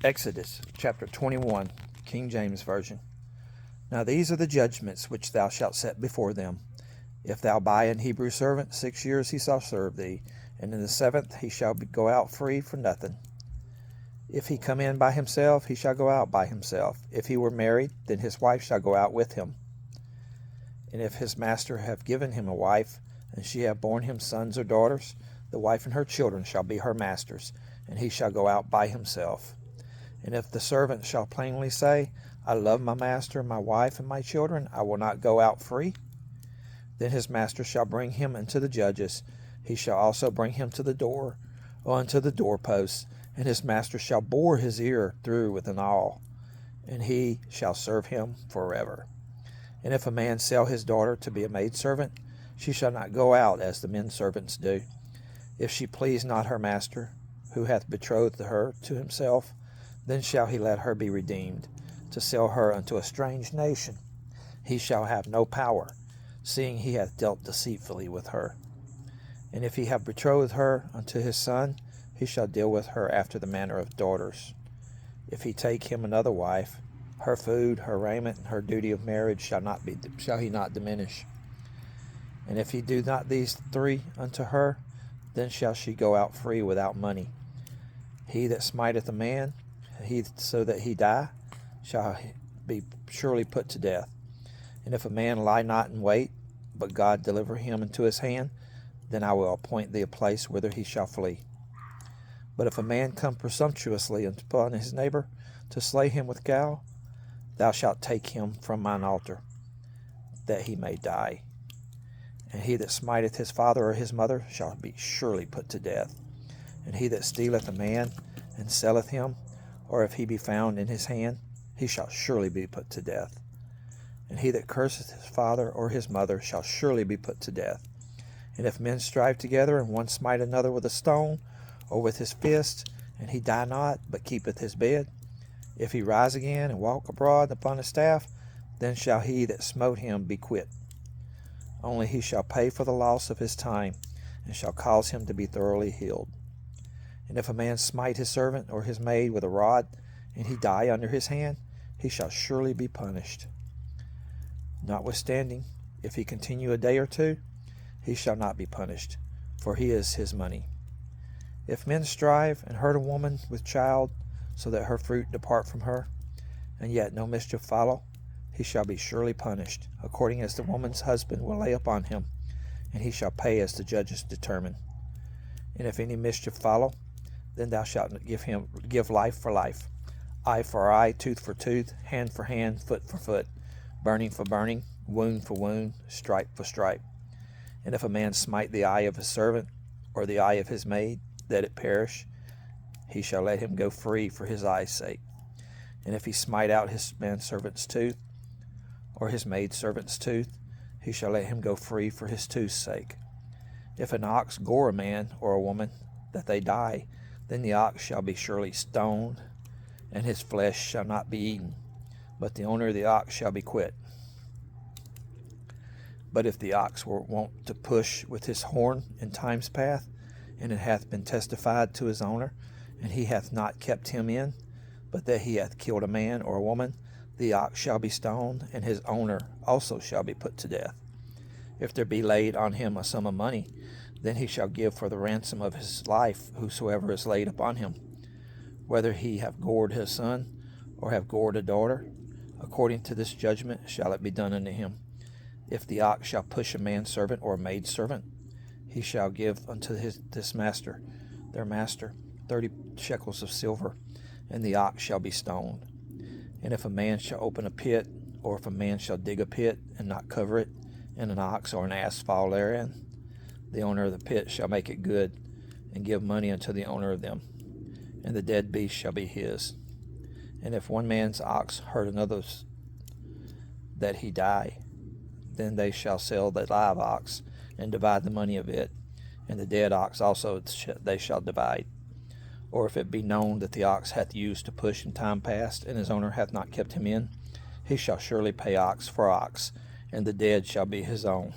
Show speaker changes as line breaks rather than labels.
Exodus chapter 21, King James Version. Now these are the judgments which thou shalt set before them. If thou buy an Hebrew servant, 6 years he shall serve thee, and in the 7th he shall go out free for nothing. If he come in by himself, he shall go out by himself. If he were married, then his wife shall go out with him. And if his master have given him a wife, and she have borne him sons or daughters, the wife and her children shall be her master's, and he shall go out by himself. And if the servant shall plainly say, I love my master, my wife, and my children, I will not go out free, then his master shall bring him unto the judges. He shall also bring him to the door, or unto the doorpost, and his master shall bore his ear through with an awl, and he shall serve him forever. And if a man sell his daughter to be a maidservant, she shall not go out as the men servants do. If she please not her master, who hath betrothed her to himself, then shall he let her be redeemed, to sell her unto a strange nation. He shall have no power, seeing he hath dealt deceitfully with her. And if he have betrothed her unto his son, he shall deal with her after the manner of daughters. If he take him another wife, her food, her raiment, and her duty of marriage shall he not diminish. And if he do not these three unto her, then shall she go out free without money. He that smiteth a man, so that he die, shall be surely put to death. And if a man lie not in wait, but God deliver him into his hand, then I will appoint thee a place whither he shall flee. But if a man come presumptuously upon his neighbor, to slay him with gall, thou shalt take him from mine altar, that he may die. And he that smiteth his father or his mother shall be surely put to death. And he that stealeth a man, and selleth him, or if he be found in his hand, he shall surely be put to death. And he that curseth his father or his mother shall surely be put to death. And if men strive together, and one smite another with a stone, or with his fist, and he die not, but keepeth his bed, if he rise again, and walk abroad upon a staff, then shall he that smote him be quit. Only he shall pay for the loss of his time, and shall cause him to be thoroughly healed. And if a man smite his servant or his maid with a rod, and he die under his hand, he shall surely be punished. Notwithstanding, if he continue a day or two, he shall not be punished, for he is his money. If men strive and hurt a woman with child, so that her fruit depart from her, and yet no mischief follow, he shall be surely punished, according as the woman's husband will lay upon him, and he shall pay as the judges determine. And if any mischief follow, then thou shalt give life for life, eye for eye, tooth for tooth, hand for hand, foot for foot, burning for burning, wound for wound, stripe for stripe. And if a man smite the eye of his servant, or the eye of his maid, that it perish, he shall let him go free for his eye's sake. And if he smite out his manservant's tooth, or his maidservant's tooth, he shall let him go free for his tooth's sake. If an ox gore a man or a woman, that they die, then the ox shall be surely stoned, and his flesh shall not be eaten, but the owner of the ox shall be quit. But if the ox were wont to push with his horn in time's path, and it hath been testified to his owner, and he hath not kept him in, but that he hath killed a man or a woman, the ox shall be stoned, and his owner also shall be put to death. If there be laid on him a sum of money, then he shall give for the ransom of his life whosoever is laid upon him, whether he have gored his son, or have gored a daughter. According to this judgment shall it be done unto him. If the ox shall push a manservant or a maidservant, he shall give unto their master 30 shekels of silver, and the ox shall be stoned. And if a man shall open a pit, or if a man shall dig a pit, and not cover it, and an ox or an ass fall therein, the owner of the pit shall make it good, and give money unto the owner of them, and the dead beast shall be his. And if one man's ox hurt another's, that he die, then they shall sell the live ox, and divide the money of it, and the dead ox also they shall divide. Or if it be known that the ox hath used to push in time past, and his owner hath not kept him in, he shall surely pay ox for ox, and the dead shall be his own.